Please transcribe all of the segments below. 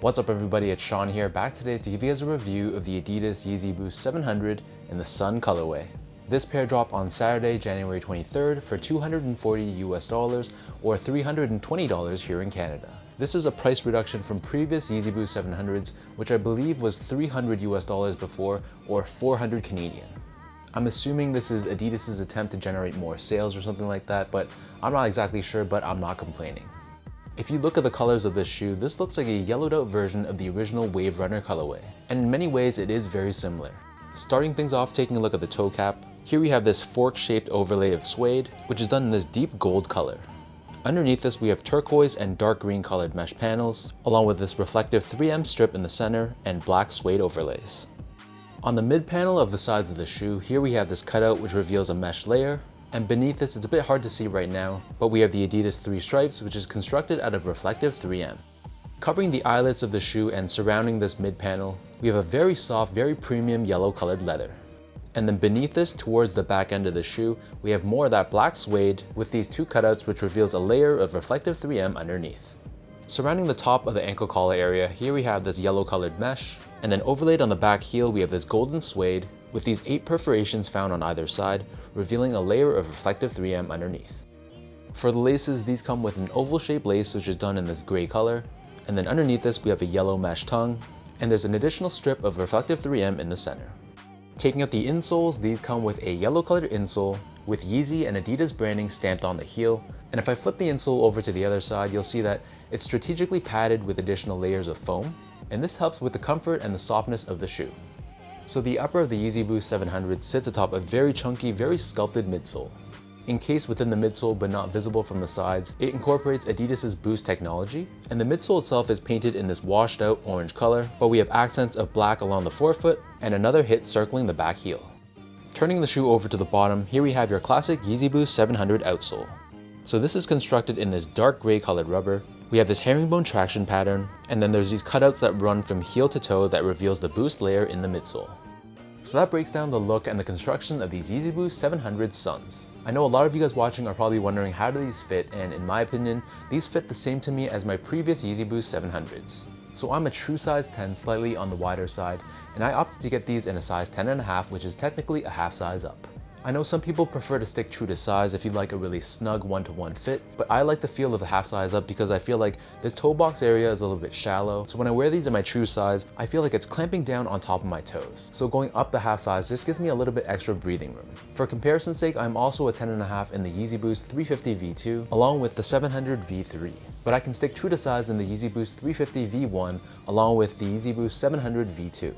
What's up everybody, it's Sean here, back today to give you guys a review of the Adidas Yeezy Boost 700 in the Sun colorway. This pair dropped on Saturday, January 23rd for $240 or $320 here in Canada. This is a price reduction from previous Yeezy Boost 700s, which I believe was $300 before or 400 Canadian. I'm assuming this is Adidas's attempt to generate more sales or something like that, but I'm not exactly sure, but I'm not complaining. If you look at the colors of this shoe, this looks like a yellowed out version of the original Wave Runner colorway, and in many ways it is very similar. Starting things off, taking a look at the toe cap, here we have this fork-shaped overlay of suede, which is done in this deep gold color. Underneath this we have turquoise and dark green colored mesh panels, along with this reflective 3M strip in the center and black suede overlays. On the mid panel of the sides of the shoe, here we have this cutout which reveals a mesh layer, and beneath this it's a bit hard to see right now, but we have the Adidas 3 stripes, which is constructed out of reflective 3M. Covering the eyelets of the shoe and surrounding this mid panel, we have a very soft, very premium yellow colored leather. And then beneath this, towards the back end of the shoe, we have more of that black suede with these two cutouts, which reveals a layer of reflective 3M underneath. Surrounding the top of the ankle collar area, here we have this yellow colored mesh, and then overlaid on the back heel we have this golden suede with these 8 perforations found on either side, revealing a layer of reflective 3M underneath. For the laces, these come with an oval shaped lace which is done in this gray color, and then underneath this we have a yellow mesh tongue, and there's an additional strip of reflective 3M in the center. Taking out the insoles, these come with a yellow colored insole with Yeezy and Adidas branding stamped on the heel, and if I flip the insole over to the other side, you'll see that it's strategically padded with additional layers of foam, and this helps with the comfort and the softness of the shoe. So the upper of the Yeezy Boost 700 sits atop a very chunky, very sculpted midsole. Encased within the midsole but not visible from the sides, it incorporates Adidas's Boost technology, and the midsole itself is painted in this washed out orange color, but we have accents of black along the forefoot and another hit circling the back heel. Turning the shoe over to the bottom, here we have your classic Yeezy Boost 700 outsole. So this is constructed in this dark gray colored rubber. We have this herringbone traction pattern, and then there's these cutouts that run from heel to toe that reveals the Boost layer in the midsole. So that breaks down the look and the construction of these Yeezy Boost 700 Suns. I know a lot of you guys watching are probably wondering how do these fit, and in my opinion, these fit the same to me as my previous Yeezy Boost 700s. So I'm a true size 10, slightly on the wider side, and I opted to get these in a size 10.5, which is technically a half size up. I know some people prefer to stick true to size if you'd like a really snug one-to-one fit, but I like the feel of the half size up because I feel like this toe box area is a little bit shallow, so when I wear these in my true size, I feel like it's clamping down on top of my toes. So going up the half size just gives me a little bit extra breathing room. For comparison's sake, I'm also a 10.5 in the Yeezy Boost 350 V2, along with the 700 V3. But I can stick true to size in the Yeezy Boost 350 V1, along with the Yeezy Boost 700 V2.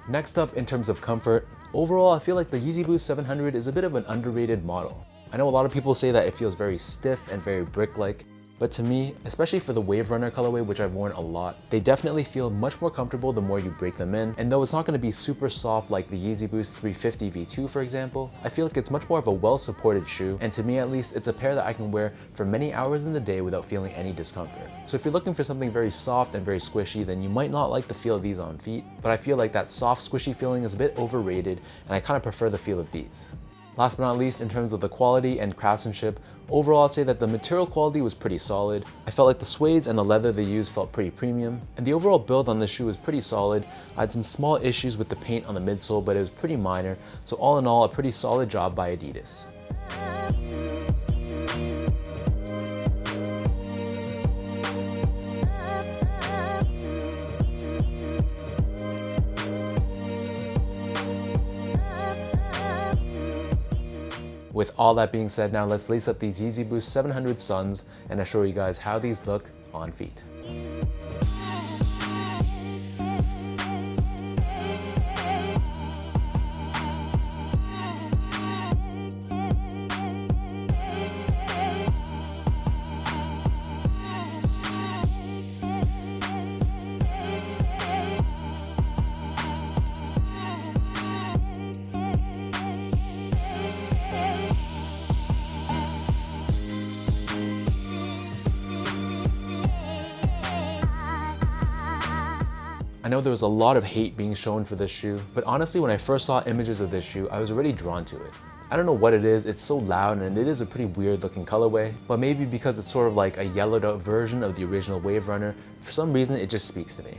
Next up, in terms of comfort, overall I feel like the Yeezy Boost 700 is a bit of an underrated model. I know a lot of people say that it feels very stiff and very brick-like, but to me, especially for the Wave Runner colorway, which I've worn a lot, they definitely feel much more comfortable the more you break them in. And though it's not going to be super soft like the Yeezy Boost 350 V2 for example, I feel like it's much more of a well-supported shoe, and to me at least, it's a pair that I can wear for many hours in the day without feeling any discomfort. So if you're looking for something very soft and very squishy, then you might not like the feel of these on feet, but I feel like that soft squishy feeling is a bit overrated, and I kind of prefer the feel of these. Last but not least, in terms of the quality and craftsmanship, overall I'd say that the material quality was pretty solid. I felt like the suedes and the leather they used felt pretty premium, and the overall build on this shoe was pretty solid. I had some small issues with the paint on the midsole, but it was pretty minor, so all in all, a pretty solid job by Adidas. With all that being said, now let's lace up these Yeezy Boost 700 Suns and I'll show you guys how these look on feet. I know there was a lot of hate being shown for this shoe, but honestly when I first saw images of this shoe, I was already drawn to it. I don't know what it is, it's so loud and it is a pretty weird looking colorway, but maybe because it's sort of like a yellowed out version of the original Wave Runner, for some reason it just speaks to me.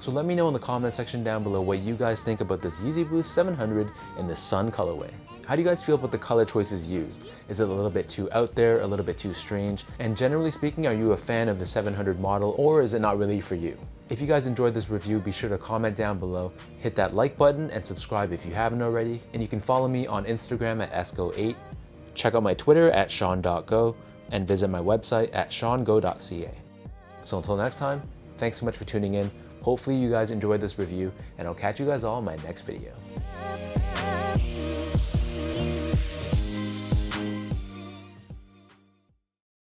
So let me know in the comment section down below what you guys think about this Yeezy Boost 700 in the Sun colorway. How do you guys feel about the color choices used? Is it a little bit too out there, a little bit too strange? And generally speaking, are you a fan of the 700 model, or is it not really for you? If you guys enjoyed this review, be sure to comment down below, hit that like button, and subscribe if you haven't already. And you can follow me on Instagram at esco8, check out my Twitter at sean.go, and visit my website at seango.ca. So until next time, thanks so much for tuning in. Hopefully you guys enjoyed this review, and I'll catch you guys all in my next video.